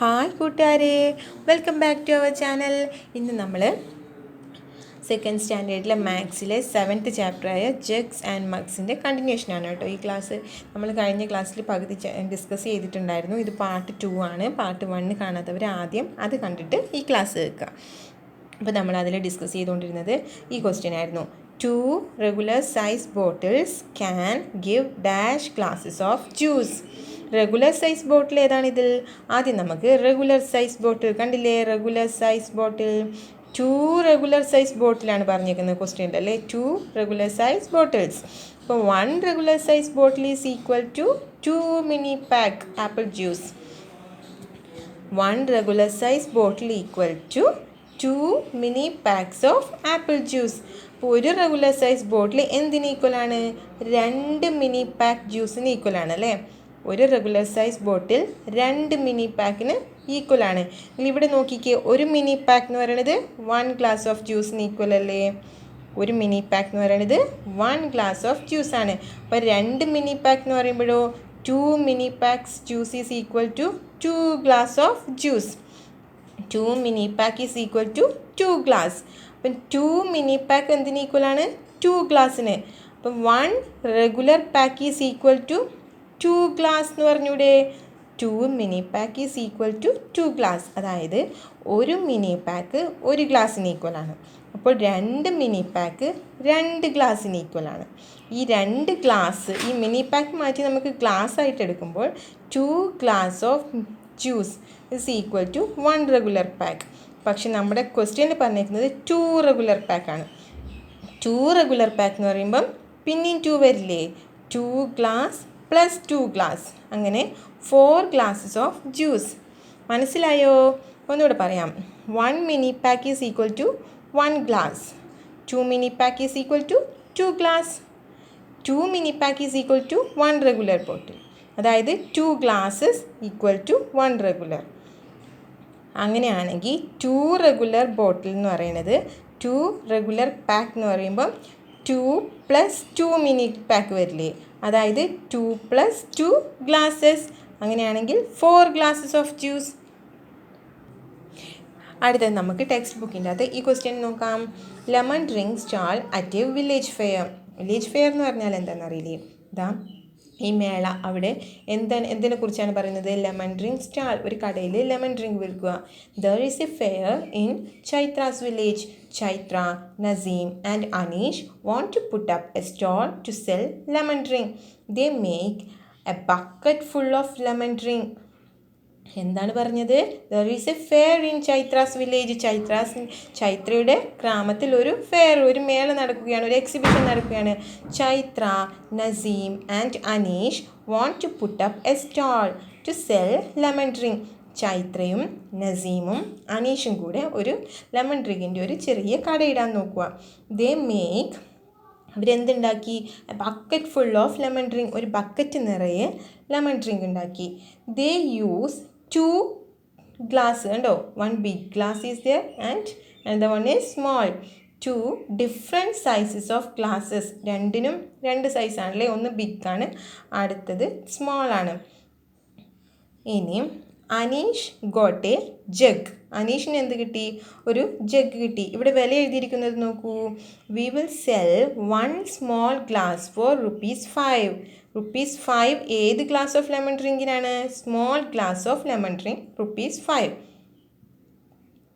Hi കൂട്ടുകാരെ, welcome back to our channel. ഇന്ന് നമ്മൾ സെക്കൻഡ് സ്റ്റാൻഡേർഡിലെ മാത്സിലെ 7th ചാപ്റ്ററായ ജഗ്സ് ആൻഡ് മഗ്സിൻ്റെ കണ്ടിന്യൂഷനാണ് കേട്ടോ. ഈ ക്ലാസ് നമ്മൾ കഴിഞ്ഞ ക്ലാസ്സിൽ പകുതി ഡിസ്കസ് ചെയ്തിട്ടുണ്ടായിരുന്നു. ഇത് പാർട്ട് 2 ആണ്. പാർട്ട് 1 കാണാത്തവർ ആദ്യം അത് കണ്ടിട്ട് ഈ ക്ലാസ് കേൾക്കുക. അപ്പോൾ നമ്മൾ അതിൽ ഡിസ്കസ് ചെയ്തുകൊണ്ടിരുന്നത് ഈ ക്വസ്റ്റ്യൻ ആയിരുന്നു. 2 regular size bottles can give dash glasses of juice. Regular size bottle ഏതാണിതിൽ? ആദ്യം നമുക്ക് റെഗുലർ സൈസ് ബോട്ടിൽ കണ്ടില്ലേ? Regular size bottle 2 regular size ബോട്ടിലാണ് പറഞ്ഞേക്കുന്നത് ക്വസ്റ്റ്യനിൽ അല്ലേ. 2 റെഗുലർ സൈസ് ബോട്ടിൽസ്. അപ്പോൾ 1 regular size bottle is equal to 2 mini pack apple juice. 1 regular size bottle equal to 2 mini packs of apple juice. അപ്പോൾ ഒരു regular size ബോട്ടിൽ എന്തിന് ഈക്വലാണ്? 2 mini pack ജ്യൂസിന് ഈക്വലാണ് അല്ലേ. ഒരു റെഗുലർ സൈസ് ബോട്ടിൽ 2 മിനി പാക്കിന് ഈക്വലാണ്. ഇവിടെ നോക്കിക്കേ, ഒരു mini pack എന്ന് പറയുന്നത് 1 ഗ്ലാസ് ഓഫ് ജ്യൂസിന് ഈക്വൽ അല്ലേ. ഒരു മിനി പാക്ക് എന്ന് പറയുന്നത് 1 ഗ്ലാസ് ഓഫ് ജ്യൂസാണ്. അപ്പോൾ 2 മിനി പാക്ക് എന്ന് പറയുമ്പോഴോ 2 mini packs juice is equal to 2 glass of juice. 2 mini pack is equal to 2 glass. അപ്പം 2 മിനി പാക്ക് എന്തിന് ഈക്വലാണ്? 2 ഗ്ലാസ്സിന്. അപ്പം 1 regular pack is equal to 2 glass എന്ന് പറഞ്ഞൂടെ. 2 mini pack is equal to 2 glass. അതായത് ഒരു മിനി പാക്ക് 1 ഗ്ലാസ്സിന് ഈക്വലാണ്. അപ്പോൾ 2 mini pack 2 ഗ്ലാസ്സിന് ഈക്വലാണ്. ഈ 2 ഗ്ലാസ്, ഈ മിനി പാക്ക് മാറ്റി നമുക്ക് ഗ്ലാസ് ആയിട്ട് എടുക്കുമ്പോൾ 2 glass of juice is equal to 1 regular pack. പക്ഷെ നമ്മുടെ ക്വസ്റ്റ്യനിൽ പറഞ്ഞിരിക്കുന്നത് 2 റെഗുലർ പാക്കാണ്. 2 റെഗുലർ പാക്ക് എന്ന് പറയുമ്പം പിന്നെയും 2 വരില്ലേ. 2 ഗ്ലാസ് പ്ലസ് 2 ഗ്ലാസ്, അങ്ങനെ 4 ഗ്ലാസ്സസ് ഓഫ് ജ്യൂസ്. മനസ്സിലായോ? ഒന്നുകൂടെ പറയാം. 1 mini pack is equal to 1 glass. 2 mini pack is equal to 2 glass. 2 mini pack is equal to 1 regular bottle. അതായത് 2 ഗ്ലാസ്സസ് ഈക്വൽ ടു 1 റെഗുലർ. അങ്ങനെയാണെങ്കിൽ 2 റെഗുലർ ബോട്ടിൽ എന്ന് പറയുന്നത് 2 റെഗുലർ പാക്ക് എന്ന് പറയുമ്പം 2 പ്ലസ് 2 മിനി പാക്ക് വരില്ലേ. അതായത് 2 പ്ലസ് 2 ഗ്ലാസ്സസ്. അങ്ങനെയാണെങ്കിൽ 4 glasses of juice. അടുത്തത് നമുക്ക് ടെക്സ്റ്റ് ബുക്കിൻ്റെ അകത്ത് ഈ ക്വസ്റ്റ്യൻ നോക്കാം. Lemon drink stall at A village fair. Village fair എന്ന് പറഞ്ഞാൽ എന്താണെന്ന് അറിയില്ലേ? ഇതാ ഈ മേള, അവിടെ എന്തിനെ കുറിച്ചാണ് പറയുന്നത്? ലെമൺ ഡ്രിങ്ക് സ്റ്റാൾ, ഒരു കടയിൽ ലെമൺ ഡ്രിങ്ക് വിൽക്കുക. There is a fair in Chaitra's village. Chaitra, Naseem and Aneesh want to put up a stall to sell lemon drink. They make a bucket full of lemon drink. എന്താണ് പറഞ്ഞത്? There is a fair in Chaitra's village. ചൈത്രയുടെ ഗ്രാമത്തിൽ ഒരു fair, ഒരു മേള നടക്കുകയാണ്, ഒരു exhibition നടക്കുകയാണ്. Chaitra, Naseem and Aneesh want to put up a stall to sell lemon drink. ചൈത്രയും നസീമും അനീഷും കൂടെ ഒരു ലെമൺ ഡ്രിങ്കിൻ്റെ ഒരു ചെറിയ കടയിടാൻ നോക്കുക. ദേ മേക്ക്, അവരെന്തുണ്ടാക്കി? Bucket full of lemon drink, ഒരു ബക്കറ്റ് നിറയെ ലെമൺ ഡ്രിങ്ക് ഉണ്ടാക്കി. They use 2 glass. കണ്ടോ, 1 big glass is there and another one is small. 2 different sizes of glasses. രണ്ടിനും 2 സൈസാണല്ലേ. ഒന്ന് ബിഗ് ആണ്, അടുത്തത് സ്മോൾ ആണ്. ഇനിയും അനീഷ് ഗോട്ട് എ ജഗ്. അനീഷിന് എന്ത് കിട്ടി? ഒരു ജഗ് കിട്ടി. ഇവിടെ വില എഴുതിയിരിക്കുന്നത് നോക്കൂ. We will sell 1 small glass for ₹5. ₹5 ഏത് ഗ്ലാസ് ഓഫ് ലെമൺ ഡ്രിങ്കിനാണ്? Small glass of lemon drink ₹5.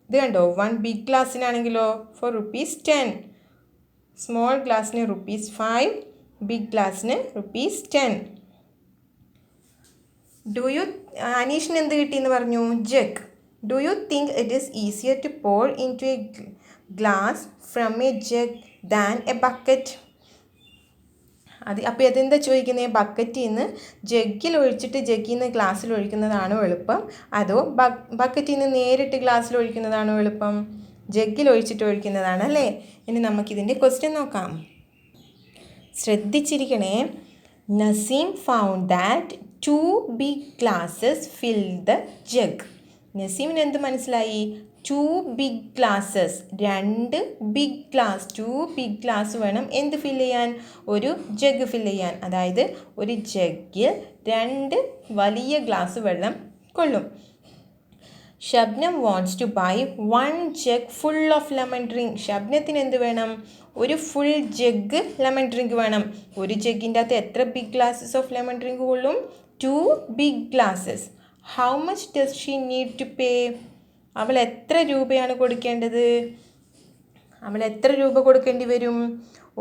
ഇത് കണ്ടോ, 1 ബിഗ് ഗ്ലാസ്സിനാണെങ്കിലോ ഫോർ ₹10. സ്മോൾ ഗ്ലാസ്സിന് ₹5, ബിഗ് ഗ്ലാസ്സിന് ₹10. അനീഷിന് എന്ത് കിട്ടിയെന്ന് പറഞ്ഞു? Jug. Do you think it is easier to pour into a glass from a jug than a bucket? അപ്പോൾ അതെന്താ ചോദിക്കുന്നത്? ബക്കറ്റിൽ നിന്ന് ജഗ്ഗിൽ ഒഴിച്ചിട്ട് ജഗ്ഗിൽ നിന്ന് ഗ്ലാസ്സിൽ ഒഴിക്കുന്നതാണോ എളുപ്പം, അതോ ബക്കറ്റിൽ നിന്ന് നേരിട്ട് ഗ്ലാസ്സിൽ ഒഴിക്കുന്നതാണോ എളുപ്പം? ജഗ്ഗിൽ ഒഴിച്ചിട്ട് ഒഴിക്കുന്നതാണ് അല്ലേ. ഇനി നമുക്കിതിൻ്റെ ക്വസ്റ്റ്യൻ നോക്കാം. ശ്രദ്ധിച്ചിരിക്കണേ. Naseem found that 2 big glasses fill the jug. നസീമിന് എന്ത് മനസ്സിലായി? 2 big glasses, 2 big glass, 2 big glass വേണം എന്ത് ഫില്ല് ചെയ്യാൻ? ഒരു ജഗ് ഫില്ല് ചെയ്യാൻ. അതായത് ഒരു ജഗ്ഗിൽ 2 വലിയ ഗ്ലാസ് വെള്ളം കൊള്ളും. Shabnam wants to buy 1 jug full of lemon drink. ഷബ്നത്തിന് എന്ത് വേണം? ഒരു ഫുൾ ജഗ് ലെമൺ ഡ്രിങ്ക് വേണം. ഒരു ജഗ്ഗിൻ്റെ അകത്ത് എത്ര big glasses of lemon drink കൊള്ളും? 2 big glasses. How much does she need to pay? അവൾ എത്ര രൂപയാണ് കൊടുക്കേണ്ടത്? അവൾ എത്ര രൂപ കൊടുക്കേണ്ടി വരും?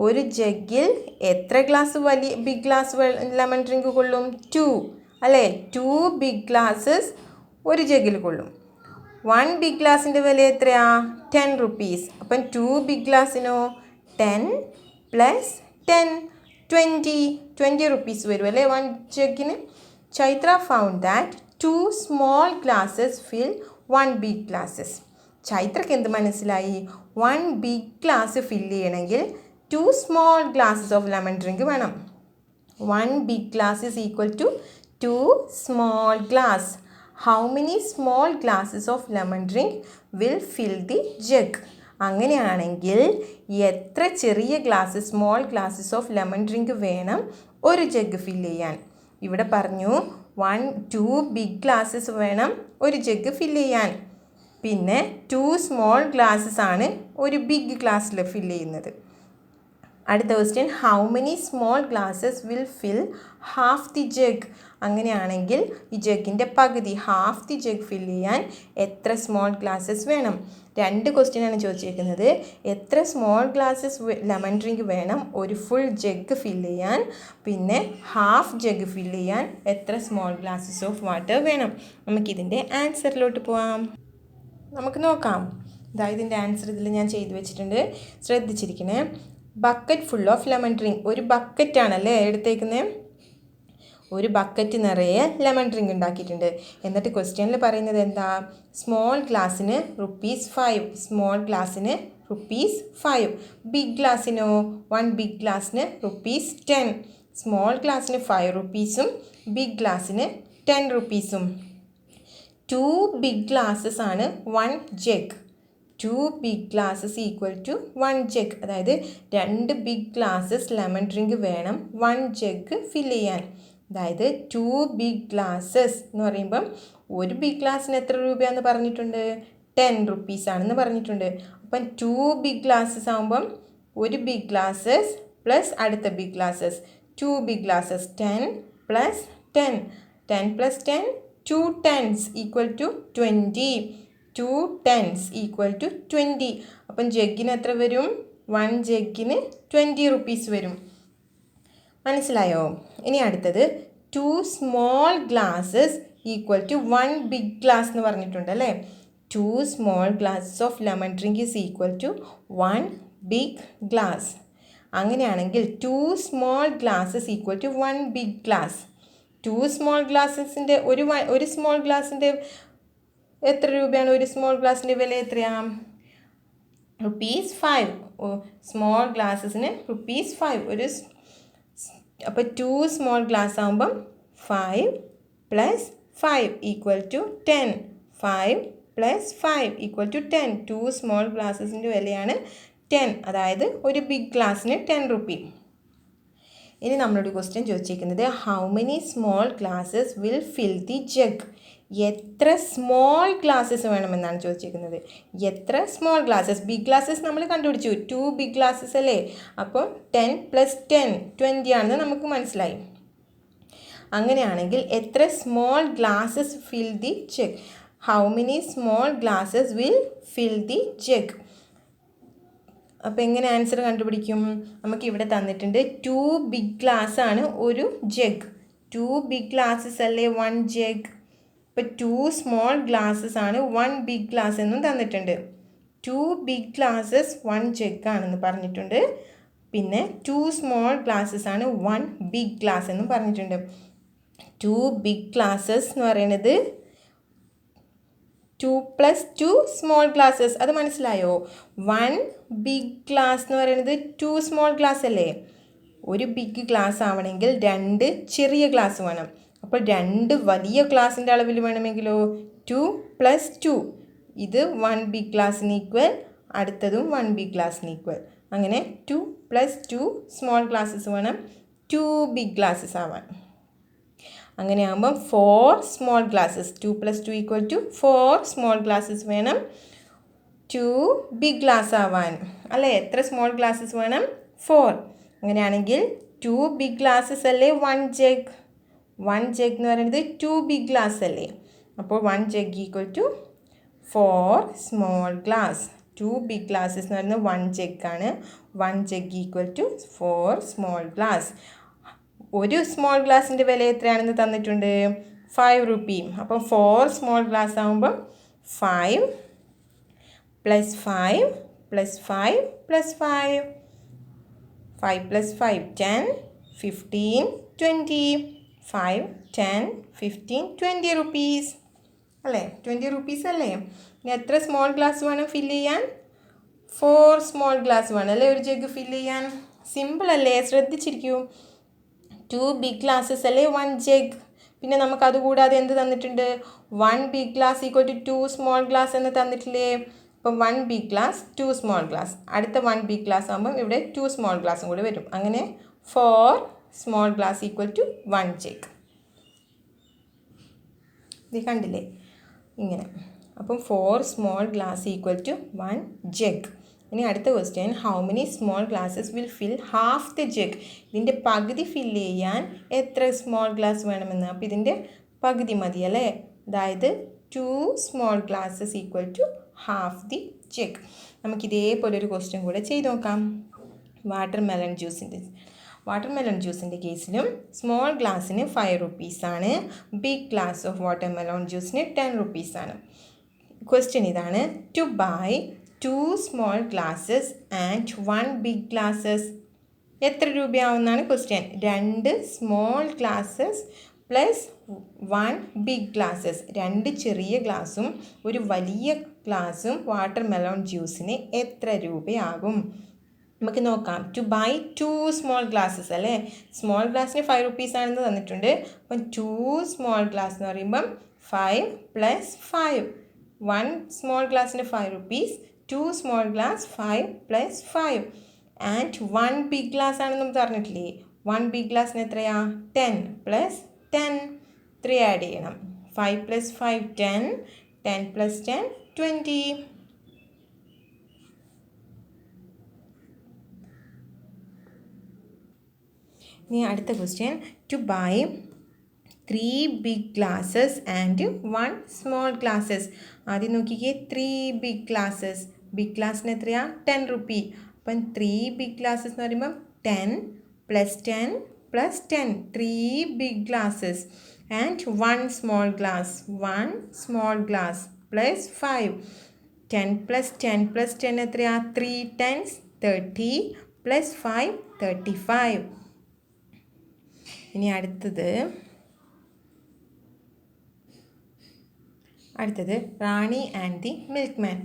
ഒരു ജഗ്ഗിൽ എത്ര glass big glass lemon drink കൊള്ളും? 2 അല്ലേ? 2 ബിഗ് ഗ്ലാസസ് ഒരു ജഗ്ഗിൽ കൊള്ളും. 1 ബിഗ് ഗ്ലാസിൻ്റെ വില എത്രയാ? 10 റുപ്പീസ്. അപ്പം 2 ബിഗ് ഗ്ലാസ്സിനോ? 10 പ്ലസ് 10 20 റുപ്പീസ് വരും അല്ലേ 1 ജഗ്ഗിന്. Chaitra found that 2 small glasses fill 1 big glasses. ചൈത്രക്ക് എന്ത് മനസ്സിലായി? 1 ബിഗ് ഗ്ലാസ് ഫില്ല് ചെയ്യണമെങ്കിൽ 2 small glasses of lemon drink വേണം. 1 big glass is equal to 2 small glass. How many small glasses of lemon drink will fill the jug? അങ്ങനെയാണെങ്കിൽ എത്ര ചെറിയ small glasses of lemon drink വേണം ഒരു jug fill ചെയ്യാൻ? ഇവിടെ പറഞ്ഞു 2 ബിഗ് ഗ്ലാസസ് വേണം ഒരു ജഗ് ഫില്ല് ചെയ്യാൻ. പിന്നെ 2 സ്മോൾ ഗ്ലാസസ് ആണ് ഒരു ബിഗ് ഗ്ലാസ്സിൽ ഫില്ല് ചെയ്യുന്നത്. അടുത്ത question, how many small glasses will fill half the jug? അങ്ങനെയാണെങ്കിൽ ഈ ജഗ്ഗിൻ്റെ പകുതി ഹാഫ് ദി ജഗ് ഫില്ല് ചെയ്യാൻ എത്ര സ്മോൾ ഗ്ലാസസ് വേണം? 2 ക്വസ്റ്റ്യനാണ് ചോദിച്ചിരിക്കുന്നത്. എത്ര സ്മോൾ ഗ്ലാസസ് ലെമൺ ഡ്രിങ്ക് വേണം ഒരു ഫുൾ ജഗ് ഫില്ല് ചെയ്യാൻ? പിന്നെ ഹാഫ് ജഗ് ഫില്ല് ചെയ്യാൻ എത്ര സ്മോൾ ഗ്ലാസസ് ഓഫ് വാട്ടർ വേണം? നമുക്കിതിൻ്റെ ആൻസറിലോട്ട് പോവാം. നമുക്ക് നോക്കാം. അതായത് ഇതിൻ്റെ ആൻസർ ഇതിൽ ഞാൻ ചെയ്തു വെച്ചിട്ടുണ്ട്, ശ്രദ്ധിച്ചിരിക്കണേ. Bucket full of lemon drink. ഒരു ബക്കറ്റാണല്ലേ എടുത്തേക്കുന്നത്. ഒരു ബക്കറ്റ് നിറയെ ലെമൺ ഡ്രിങ്ക് ഉണ്ടാക്കിയിട്ടുണ്ട്. എന്നിട്ട് ക്വസ്റ്റ്യനിൽ പറയുന്നത് എന്താ? സ്മോൾ ഗ്ലാസ്സിന് ₹5. സ്മോൾ ഗ്ലാസ്സിന് ₹5. ബിഗ് ഗ്ലാസ്സിനോ? 1 ബിഗ് ഗ്ലാസ്സിന് ₹10. സ്മോൾ ഗ്ലാസ്സിന് 5 റുപ്പീസും ബിഗ് ഗ്ലാസ്സിന് 10 റുപ്പീസും. 2 ബിഗ് ഗ്ലാസ്സസ് ആണ് 1 jug. 2 big glasses equal to 1 jug. അതായത് 2 ബിഗ് ഗ്ലാസ്സസ് ലെമൺ ഡ്രിങ്ക് വേണം 1 ജഗ് ഫില്ല് ചെയ്യാൻ. അതായത് 2 ബിഗ് ഗ്ലാസ്സസ് എന്ന് പറയുമ്പം ഒരു ബിഗ് ഗ്ലാസ്സിന് എത്ര രൂപയാണെന്ന് പറഞ്ഞിട്ടുണ്ട്? 10 റുപ്പീസ് ആണെന്ന് പറഞ്ഞിട്ടുണ്ട്. അപ്പം 2 ബിഗ് ഗ്ലാസ്സസ് ആകുമ്പം ഒരു ബിഗ് ഗ്ലാസ്സസ് പ്ലസ് അടുത്ത big glasses 2 big glasses 10 plus 10 10 plus 10 2 10s equal to 20. 2 10s equal to 20. അപ്പം ജഗ്ഗിന് എത്ര വരും? 1 ജഗ്ഗിന് 20 റുപ്പീസ് വരും. മനസ്സിലായോ? ഇനി അടുത്തത് 2 small glasses equal to 1 big glass എന്ന് പറഞ്ഞിട്ടുണ്ട് അല്ലേ. 2 small glasses of lemon drink is equal to 1 big glass. അങ്ങനെയാണെങ്കിൽ 2 small glasses equal to 1 big glass. 2 small ഗ്ലാസ്സസിൻ്റെ ഒരു സ്മോൾ ഗ്ലാസിൻ്റെ എത്ര രൂപയാണ്? ഒരു സ്മോൾ ഗ്ലാസിൻ്റെ വില എത്രയാണ്? ₹5. സ്മോൾ ഗ്ലാസ്സസിന് ₹5. അപ്പോൾ 2 സ്മോൾ ഗ്ലാസ് ആകുമ്പം 5 plus 5 equal to 10. 5 plus 5 equal to 10. 2 small ഗ്ലാസ്സസിൻ്റെ വിലയാണ് 10. അതായത് ഒരു ബിഗ് ഗ്ലാസ്സിന് 10 റുപ്പി. ഇനി നമ്മളോട് ക്വസ്റ്റ്യൻ ചോദിച്ചിരിക്കുന്നത് how many small glasses will fill the jug? എത്ര സ്മോൾ ഗ്ലാസ്സസ് വേണമെന്നാണ് ചോദിച്ചിരിക്കുന്നത്. എത്ര സ്മോൾ ഗ്ലാസ്സസ്? ബിഗ് ഗ്ലാസ്സസ് നമ്മൾ കണ്ടുപിടിച്ചു, 2 ബിഗ് ഗ്ലാസ്സസ് അല്ലേ. അപ്പോൾ 10 പ്ലസ് 10 20 ആണെന്ന് നമുക്ക് മനസ്സിലായി. അങ്ങനെയാണെങ്കിൽ എത്ര small glasses fill the jug? How many small glasses will fill the jug? അപ്പോൾ എങ്ങനെ ആൻസർ കണ്ടുപിടിക്കും? നമുക്കിവിടെ തന്നിട്ടുണ്ട് 2 ബിഗ് ഗ്ലാസ് ആണ് ഒരു ജഗ്. 2 ബിഗ് ഗ്ലാസ്സസ് അല്ലേ 1 ജഗ്. ഇപ്പോൾ 2 സ്മോൾ ഗ്ലാസ്സസ് ആണ് 1 ബിഗ് ഗ്ലാസ് എന്നും തന്നിട്ടുണ്ട്. 2 ബിഗ് ഗ്ലാസ്സസ് 1 ജഗ് ആണെന്ന് പറഞ്ഞിട്ടുണ്ട്. പിന്നെ 2 സ്മോൾ ഗ്ലാസ്സസ് ആണ് 1 ബിഗ് ഗ്ലാസ് എന്നും പറഞ്ഞിട്ടുണ്ട്. 2 ബിഗ് ഗ്ലാസ്സസ് എന്ന് പറയുന്നത് 2 പ്ലസ് 2 സ്മോൾ ഗ്ലാസ്സസ്. അത് മനസ്സിലായോ? 1 ബിഗ് ഗ്ലാസ് എന്ന് പറയുന്നത് 2 സ്മോൾ ഗ്ലാസ് അല്ലേ. ഒരു ബിഗ് ഗ്ലാസ് ആവണമെങ്കിൽ 2 ചെറിയ ഗ്ലാസ് വേണം. അപ്പോൾ 2 വലിയ ഗ്ലാസിൻ്റെ അളവിൽ വേണമെങ്കിലോ 2 പ്ലസ് 2. ഇത് 1 ബിഗ് ഗ്ലാസ്സിന് ഈക്വൽ, അടുത്തതും 1 ബിഗ് ഗ്ലാസ്സിന് ഈക്വൽ. അങ്ങനെ 2 പ്ലസ് 2 സ്മോൾ ഗ്ലാസ്സസ് വേണം 2 ബിഗ് ഗ്ലാസ്സസ് ആവാൻ. അങ്ങനെയാകുമ്പം 4 സ്മോൾ ഗ്ലാസ്സസ് 2 + 2 = 4 സ്മോൾ ഗ്ലാസ്സസ് വേണം 2 ബിഗ് ഗ്ലാസ് ആവാൻ അല്ലേ. എത്ര സ്മോൾ ഗ്ലാസ്സസ് വേണം? 4. അങ്ങനെയാണെങ്കിൽ 2 ബിഗ് ഗ്ലാസ്സസ് അല്ലേ 1 ജഗ്. 1 ജഗ് എന്ന് പറയുന്നത് 2 ബിഗ് ഗ്ലാസ് അല്ലേ. അപ്പോൾ 1 jug = 4 small glass. 2 big glasses എന്ന് പറയുന്നത് 1 ജഗ് ആണ്. 1 ജഗ് = 4 സ്മോൾ ഗ്ലാസ്. ഒരു സ്മോൾ ഗ്ലാസിൻ്റെ വില എത്രയാണെന്ന് തന്നിട്ടുണ്ട്? 5 റുപ്പി. അപ്പം 4 സ്മോൾ ഗ്ലാസ് ആകുമ്പം 5 + 5 + 5 + 5 5 + 5 10 15 20 5 10 15 20 റുപ്പീസ് അല്ലേ. 20 റുപ്പീസ് അല്ലേ. ഇനി എത്ര സ്മോൾ ഗ്ലാസ് വേണം ഫില്ല് ചെയ്യാൻ? 4 സ്മോൾ ഗ്ലാസ് വേണം അല്ലേ ഒരു ജഗ് ഫില്ല് ചെയ്യാൻ. സിമ്പിൾ അല്ലേ, ശ്രദ്ധിച്ചിരിക്കൂ. 2 ബിഗ് ഗ്ലാസ്സസ് അല്ലേ 1 ജഗ്. പിന്നെ നമുക്ക് അതുകൂടാതെ എന്ത് തന്നിട്ടുണ്ട്? 1 ബിഗ് ഗ്ലാസ് = 2 സ്മോൾ ഗ്ലാസ് എന്ന് തന്നിട്ടില്ലേ. അപ്പം 1 ബിഗ് ഗ്ലാസ് 2 സ്മോൾ ഗ്ലാസ്. അടുത്ത 1 ബിഗ് ഗ്ലാസ് ആകുമ്പം ഇവിടെ 2 സ്മോൾ ഗ്ലാസും കൂടി വരും. അങ്ങനെ 4 സ്മോൾ ഗ്ലാസ് = 1 ജഗ്. ഇത് കണ്ടില്ലേ ഇങ്ങനെ. അപ്പം 4 സ്മോൾ ഗ്ലാസ് = 1 ജഗ്. ഇനി അടുത്ത question, how many small glasses will fill half the jug? ഇതിൻ്റെ പകുതി ഫില്ല് ചെയ്യാൻ എത്ര സ്മോൾ ഗ്ലാസ് വേണമെന്ന്. അപ്പോൾ ഇതിൻ്റെ പകുതി മതി അല്ലേ. അതായത് 2 small glasses = half the jug. നമുക്കിതേപോലെ ഒരു ക്വസ്റ്റ്യൻ കൂടെ ചെയ്ത് നോക്കാം. വാട്ടർ മെലൺ ജ്യൂസിൻ്റെ കേസിലും സ്മോൾ ഗ്ലാസ്സിന് 5 റുപ്പീസാണ്. Big glass of watermelon ജ്യൂസിന് 10 റുപ്പീസാണ്. ക്വസ്റ്റ്യൻ ഇതാണ്, to buy 2 small glasses and 1 big glasses എത്ര രൂപയാവുന്നതാണ് question. 2 small glasses plus 1 big glasses. 2 ചെറിയ ഗ്ലാസും ഒരു വലിയ ഗ്ലാസും വാട്ടർ മെലൺ ജ്യൂസിന് എത്ര രൂപയാകും? നമുക്ക് നോക്കാം. ടു ബൈ 2 സ്മോൾ ഗ്ലാസ്സസ് അല്ലേ. സ്മോൾ ഗ്ലാസ്സിന് 5 റുപ്പീസാണെന്ന് തന്നിട്ടുണ്ട്. അപ്പം 2 സ്മോൾ ഗ്ലാസ് എന്ന് പറയുമ്പം 5 + 5. 1 സ്മോൾ ഗ്ലാസ്സിന് 5 rupees. 2 small glass 5 + 5 and 1 big glass ആണെന്ന് നമുക്ക് പറഞ്ഞിട്ടില്ലേ. 1 ബിഗ് ഗ്ലാസ്സിന് എത്രയാ? 10 + 10. 3 ആഡ് ചെയ്യണം. 5 + 5 10 10 + 10 20. ഇനി അടുത്ത question, two by 3 big glasses and 1 small glasses. ആദ്യം നോക്കിക്കേ, 3 ബിഗ് ഗ്ലാസ്സസ്. ബിഗ് ഗ്ലാസ്സിന് എത്രയാ? 10 റുപ്പി. അപ്പം 3 ബിഗ് ഗ്ലാസ്സസ് എന്ന് പറയുമ്പം 10 + 10 + 10 3 big glasses and 1 small glass. 1 small glass + 5 10 + 10 + 10 എത്രയാ? 3 times 30 + 5 35. ഇനി അടുത്തത് Rani and the milkman.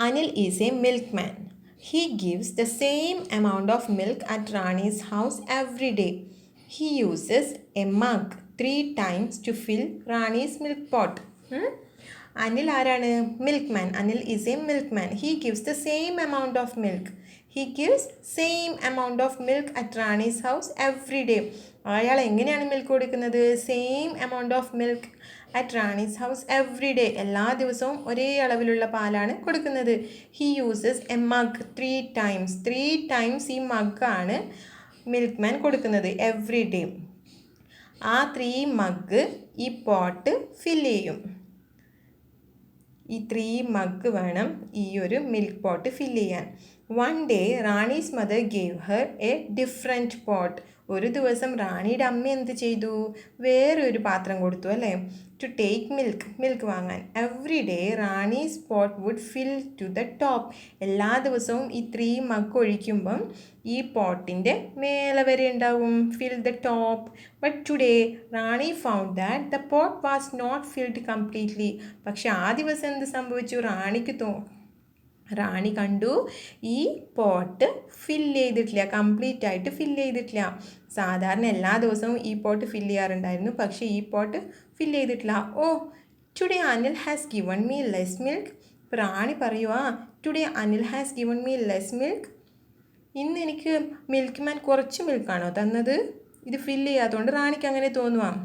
Anil is a milkman. He gives the same amount of milk at Rani's house every day. He uses a mug 3 times to fill Rani's milk pot. Anil ആരാണ്? Milkman. Anil is a milkman. He gives the same amount of milk. He gives same amount of milk at Rani's house every day. അയാൾ എങ്ങനെയാണ് milk കൊടുക്കുന്നത്? Same amount of milk at Rani's house every day. എല്ലാ ദിവസവും ഒരേ അളവിലുള്ള പാലാണ് കൊടുക്കുന്നത്. He uses A mug 3 times. 3 times ഈ മഗ്ഗാണ് മിൽക്ക്മാൻ കൊടുക്കുന്നത് എവ്രി ഡേ. ആ 3 മഗ് ഈ പോട്ട് ഫില്ല് ചെയ്യും. ഈ 3 മഗ് വേണം ഈ ഒരു മിൽക്ക് പോട്ട് ഫില്ല് ചെയ്യാൻ. One day Rani's mother gave Har A different pot. ഒരു ദിവസം റാണിയുടെ അമ്മ എന്ത് ചെയ്തു? വേറൊരു പാത്രം കൊടുത്തു അല്ലേ. ടു ടേക്ക് മിൽക്ക് വാങ്ങാൻ. Every day Rani's pot would fill to the top. എല്ലാ ദിവസവും ഈ 3 മഗ് ഒഴിക്കുമ്പം ഈ പോട്ടിൻ്റെ മേലെ വരെ ഉണ്ടാവും, fill the top. But today Rani found that the pot was not filled completely. പക്ഷെ ആ ദിവസം എന്ത് സംഭവിച്ചു? റാണി കണ്ടു ഈ പോട്ട് ഫില്ല് ചെയ്തിട്ടില്ല, കംപ്ലീറ്റ് ആയിട്ട് ഫില്ല് ചെയ്തിട്ടില്ല. സാധാരണ എല്ലാ ദിവസവും ഈ പോട്ട് ഫില്ല് ചെയ്യാറുണ്ടായിരുന്നു, പക്ഷേ ഈ പോട്ട് ഫില്ല് ചെയ്തിട്ടില്ല. Oh, today Anil has given me less milk. ഇപ്പോൾ റാണി പറയുവാ, today Anil has given me less milk. ഇന്ന് എനിക്ക് മിൽക്ക് മാൻ കുറച്ച് മിൽക്കാണോ തന്നത്? ഇത് ഫില്ല് ചെയ്യാത്തതുകൊണ്ട് റാണിക്ക് അങ്ങനെ തോന്നുവാം.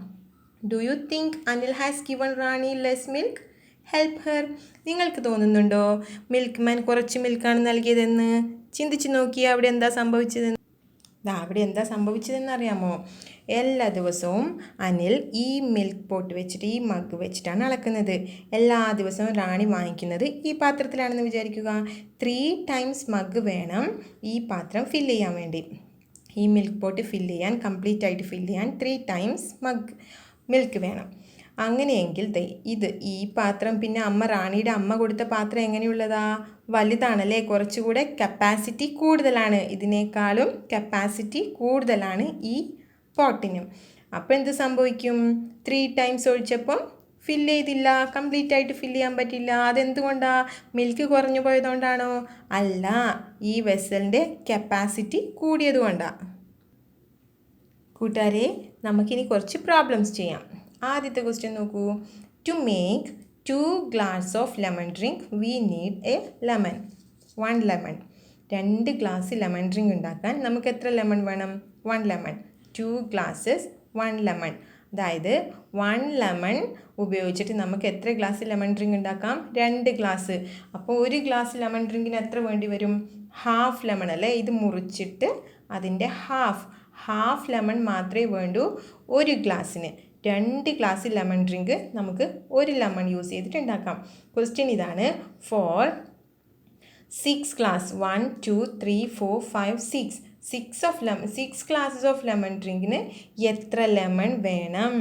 Do you think Anil has given Rani less milk? Help her. നിങ്ങൾക്ക് തോന്നുന്നുണ്ടോ മിൽക്ക് മാൻ കുറച്ച് മിൽക്കാണ് നൽകിയതെന്ന്? ചിന്തിച്ച് നോക്കി അവിടെ എന്താ സംഭവിച്ചതെന്ന്. അവിടെ എന്താ സംഭവിച്ചതെന്ന് അറിയാമോ? എല്ലാ ദിവസവും അനിൽ ഈ മിൽക്ക് പോട്ട് വെച്ചിട്ട്, ഈ മഗ് വെച്ചിട്ടാണ് അളക്കുന്നത്. എല്ലാ ദിവസവും റാണി വാങ്ങിക്കുന്നത് ഈ പാത്രത്തിലാണെന്ന് വിചാരിക്കുക. 3 ടൈംസ് മഗ് വേണം ഈ പാത്രം ഫില്ല് ചെയ്യാൻ വേണ്ടി. ഈ മിൽക്ക് പോട്ട് ഫില്ല് ചെയ്യാൻ, കംപ്ലീറ്റ് ആയിട്ട് ഫില്ല് ചെയ്യാൻ 3 ടൈംസ് മിൽക്ക് വേണം. അങ്ങനെയെങ്കിൽ ഈ പാത്രം, പിന്നെ റാണിയുടെ അമ്മ കൊടുത്ത പാത്രം എങ്ങനെയുള്ളതാ? വലുതാണല്ലേ, കുറച്ചുകൂടെ കപ്പാസിറ്റി കൂടുതലാണ്. ഇതിനേക്കാളും കപ്പാസിറ്റി കൂടുതലാണ് ഈ പോട്ടിന്. അപ്പോൾ എന്ത് സംഭവിക്കും? 3 ടൈംസ് ഒഴിച്ചപ്പം ഫില്ല് ചെയ്തില്ല, കംപ്ലീറ്റ് ആയിട്ട് ഫില്ല് ചെയ്യാൻ പറ്റില്ല. അതെന്തുകൊണ്ടാ? മിൽക്ക് കുറഞ്ഞു പോയതുകൊണ്ടാണോ? അല്ല, ഈ വെസലിൻ്റെ കപ്പാസിറ്റി കൂടിയതുകൊണ്ടാണ്. കൂട്ടുകാരെ, നമുക്കിനി കുറച്ച് പ്രോബ്ലംസ് ചെയ്യാം. ആദ്യത്തെ ക്വസ്റ്റ്യൻ നോക്കൂ. To make 2 glass of lemon drink we need a lemon. 1 lemon. 2 glass lemon drink ഉണ്ടാക്കാൻ നമുക്ക് എത്ര ലെമൺ വേണം? 1 ലെമൺ. 2 glasses 1 lemon. അതായത് 1 ലെമൺ ഉപയോഗിച്ചിട്ട് നമുക്ക് എത്ര ഗ്ലാസ് ലെമൺ ഡ്രിങ്ക് ഉണ്ടാക്കാം? 2 ഗ്ലാസ്. അപ്പോൾ 1 ഗ്ലാസ് ലെമൺ ഡ്രിങ്കിന് എത്ര വേണ്ടി വരും? ഹാഫ് ലെമൺ അല്ലേ? ഇത് മുറിച്ചിട്ട് അതിൻ്റെ ഹാഫ് ലെമൺ മാത്രമേ വേണ്ടൂ 1 ഗ്ലാസ്സിന്. 2 ഗ്ലാസ് ലെമൺ ഡ്രിങ്ക് നമുക്ക് 1 ലെമൺ യൂസ് ചെയ്തിട്ട് ഉണ്ടാക്കാം. ക്വസ്റ്റ്യൻ ഇതാണ്. For 6 glass 1 2 3 4 5 6 6 glasses of lemon ഡ്രിങ്കിന് എത്ര ലെമൺ വേണം?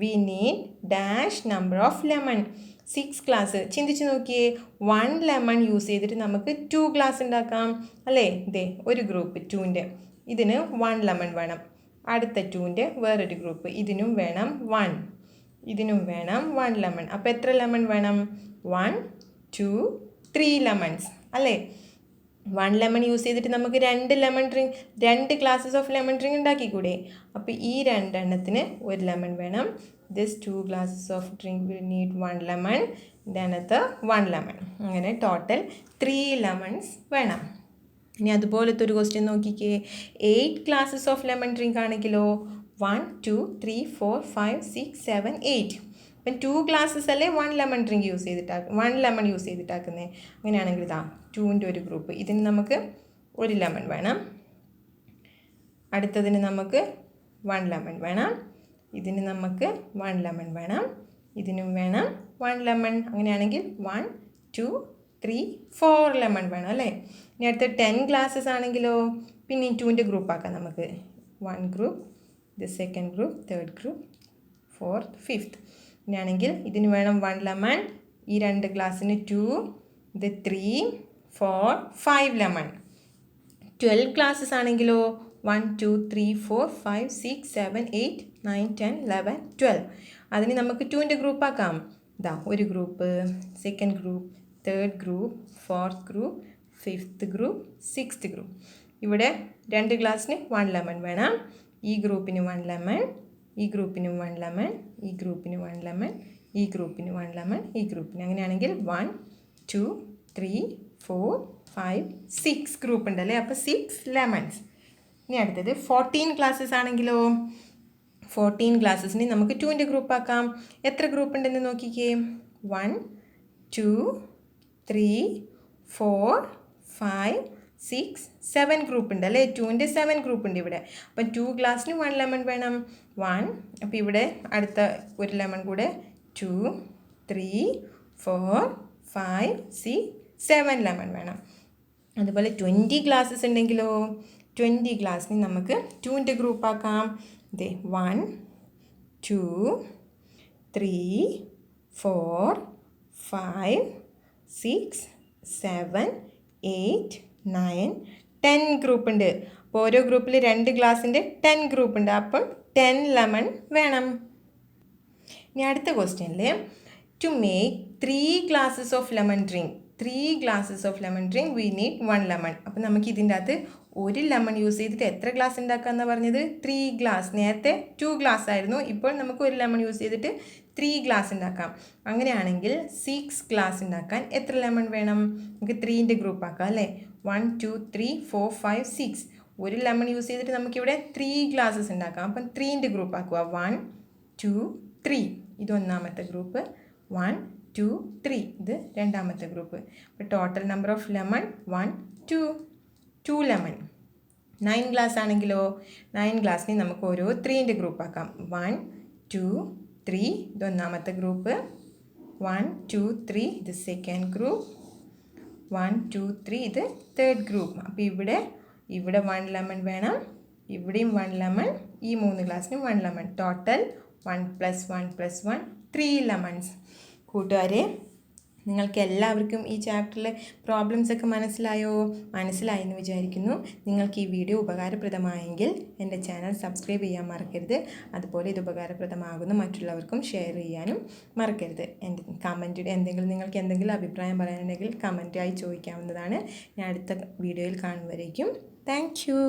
We need dash number of lemon. 6 glass. ചിന്തിച്ച് നോക്കിയേ, 1 ലെമൺ യൂസ് ചെയ്തിട്ട് നമുക്ക് 2 ഗ്ലാസ് ഉണ്ടാക്കാം അല്ലേ? ഒരു ഗ്രൂപ്പ് 2ൻ്റെ ഇതിന് 1 ലെമൺ വേണം. അടുത്ത 2ൻ്റെ വേറൊരു ഗ്രൂപ്പ്, ഇതിനും വേണം 1, ഇതിനും വേണം 1 ലെമൺ. അപ്പോൾ എത്ര ലെമൺ വേണം? 1 2 3 ലെമൺസ് അല്ലേ? 1 ലെമൺ യൂസ് ചെയ്തിട്ട് നമുക്ക് 2 ഗ്ലാസ്സസ് ഓഫ് ലെമൺ ഡ്രിങ്ക് ഉണ്ടാക്കിക്കൂടെ? അപ്പോൾ ഈ 2 എണ്ണത്തിന് 1 ലെമൺ വേണം. This 2 glasses of drink will need 1 lemon, ഇതിനകത്ത് 1 ലെമൺ. അങ്ങനെ ടോട്ടൽ 3 ലെമൺസ് വേണം. ഇനി അതുപോലത്തെ ഒരു ക്വസ്റ്റ്യൻ നോക്കിക്കേ. 8 ഗ്ലാസ്സസ് ഓഫ് ലെമൺ ഡ്രിങ്ക് ആണെങ്കിലോ? 1 2 3 4 5 6 7 8. അപ്പം 2 ഗ്ലാസ്സസ് അല്ലേ 1 ലെമൺ ഡ്രിങ്ക് യൂസ് ചെയ്തിട്ടാക്കുന്നത്. അങ്ങനെയാണെങ്കിൽ 2ൻ്റെ ഒരു ഗ്രൂപ്പ്, ഇതിന് നമുക്ക് 1 ലെമൺ വേണം. അടുത്തതിന് നമുക്ക് 1 ലെമൺ വേണം. ഇതിന് നമുക്ക് 1 ലെമൺ വേണം. ഇതിനും വേണം 1 ലെമൺ. അങ്ങനെയാണെങ്കിൽ 1 2 3 4 ലെമൺ വേണം അല്ലേ? ഇനി അടുത്ത 10 ഗ്ലാസ്സസ് ആണെങ്കിലോ? പിന്നെ 2ൻ്റെ ഗ്രൂപ്പ് ആക്കാം നമുക്ക്. 1 group, the second group, third group, fourth, fifth. ഇനിയാണെങ്കിൽ ഇതിന് വേണം 1 ലെമൺ. ഈ 2 ഗ്ലാസ്സിന് 2, ഇത് 3 4 5 ലെമൺ. 12 ഗ്ലാസ്സസ് ആണെങ്കിലോ? 1 2 3 4 5 6 7 8 9 10 11 12. അതിന് നമുക്ക് 2ൻ്റെ ഗ്രൂപ്പ് ആക്കാം. ഒരു group, second group, third group, fourth group, fifth group, sixth group. ഇവിടെ 2 ഗ്ലാസ്സിന് 1 ലെമൺ വേണം. ഈ ഗ്രൂപ്പിന് 1 ലെമൺ, ഈ ഗ്രൂപ്പിന് 1 ലെമൺ, ഈ ഗ്രൂപ്പിന് 1 ലെമൺ, ഈ ഗ്രൂപ്പിന് 1 ലെമൺ, ഈ ഗ്രൂപ്പിന്. അങ്ങനെയാണെങ്കിൽ 1 2 3 4 5 6 ഗ്രൂപ്പ് ഉണ്ടല്ലേ? അപ്പോൾ 6 ലെമൺസ്. ഇനി അടുത്തത് 14 ഗ്ലാസ്സസ് ആണെങ്കിലോ? 14 ഗ്ലാസ്സസിന് നമുക്ക് 2ൻ്റെ ഗ്രൂപ്പ് ആക്കാം. എത്ര ഗ്രൂപ്പ് ഉണ്ടെന്ന് നോക്കിക്കേ. 1 2 3 4 5 6 7 ഗ്രൂപ്പ് ഉണ്ട് അല്ലേ? 2ൻ്റെ 7 ഗ്രൂപ്പ് ഉണ്ട് ഇവിടെ. അപ്പം 2 ഗ്ലാസ്സിന് 1 ലെമൺ വേണം. 1. അപ്പോൾ ഇവിടെ അടുത്ത 1 ലെമൺ കൂടെ 2 3 4 5 6 7 ലെമൺ വേണം. അതുപോലെ 20 ഗ്ലാസ്സസ് ഉണ്ടെങ്കിലോ? 20 ഗ്ലാസ്സിന് നമുക്ക് 2ൻ്റെ ഗ്രൂപ്പ് ആക്കാം. 1 2 3 4 5 6 7 8 9 10 ഗ്രൂപ്പ് ഉണ്ട്. അപ്പോൾ ഓരോ ഗ്രൂപ്പിൽ 2 ഗ്ലാസിൻ്റെ 10 ഗ്രൂപ്പ് ഉണ്ട്. അപ്പം 10 ലെമൺ വേണം. ഇനി അടുത്ത ക്വസ്റ്റ്യനിൽ to make 3 glasses of lemon drink 3 glasses of lemon drink we need 1 lemon. അപ്പോൾ നമുക്ക് ഇതിൻ്റെ അകത്ത് 1 ലെമൺ യൂസ് ചെയ്തിട്ട് എത്ര ഗ്ലാസ് ഉണ്ടാക്കാമെന്ന് പറഞ്ഞത്? 3 ഗ്ലാസ്. നേരത്തെ 2 ഗ്ലാസ് ആയിരുന്നു. ഇപ്പോൾ നമുക്ക് 1 ലെമൺ യൂസ് ചെയ്തിട്ട് 3 ഗ്ലാസ് ഉണ്ടാക്കാം. അങ്ങനെയാണെങ്കിൽ 6 ഗ്ലാസ് ഉണ്ടാക്കാൻ എത്ര ലെമൺ വേണം? നമുക്ക് 3ൻ്റെ ഗ്രൂപ്പ് ആക്കാം അല്ലേ? 1 2 3 4 5 6. ഒരു ലെമൺ യൂസ് ചെയ്തിട്ട് നമുക്കിവിടെ 3 ഗ്ലാസ്സസ് ഉണ്ടാക്കാം. അപ്പം 3ൻ്റെ ഗ്രൂപ്പ് ആക്കുക. 1 2 3 ഇത് ഒന്നാമത്തെ ഗ്രൂപ്പ്, 1 2 3 ഇത് രണ്ടാമത്തെ ഗ്രൂപ്പ്. അപ്പോൾ total number of lemon 1 2 lemon. 9 glass ആണെങ്കിലോ 9 ഗ്ലാസ്സിനെ നമുക്ക് ഓരോ 3ൻ്റെ ഗ്രൂപ്പ് ആക്കാം. 1 2 3 ഇത് ഒന്നാമത്തെ ഗ്രൂപ്പ്, 1 2 3 ഇത് സെക്കൻഡ് ഗ്രൂപ്പ്, 1 2 3 ഇത് തേർഡ് ഗ്രൂപ്പ്. അപ്പോൾ ഇവിടെ 1 ലെമൺ വേണം, ഇവിടെയും 1 ലെമൺ, ഈ 3 ഗ്ലാസ്സിനും 1 ലെമൺ. Total 1 + 1 + 1 3 lemons. കൂട്ടുകാരെ, നിങ്ങൾക്ക് എല്ലാവർക്കും ഈ ചാപ്റ്ററിലെ പ്രോബ്ലംസ് ഒക്കെ മനസ്സിലായെന്ന് വിചാരിക്കുന്നു. നിങ്ങൾക്ക് ഈ വീഡിയോ ഉപകാരപ്രദമായെങ്കിൽ എൻ്റെ ചാനൽ സബ്സ്ക്രൈബ് ചെയ്യാൻ മറക്കരുത്. അതുപോലെ ഇത് ഉപകാരപ്രദമാകുന്ന മറ്റുള്ളവർക്കും ഷെയർ ചെയ്യാനും മറക്കരുത്. നിങ്ങൾക്ക് എന്തെങ്കിലും അഭിപ്രായം പറയാനുണ്ടെങ്കിൽ കമൻറ്റായി ചോദിക്കാവുന്നതാണ്. ഞാൻ അടുത്ത വീഡിയോയിൽ കാണുന്നവരേക്കും താങ്ക് യു.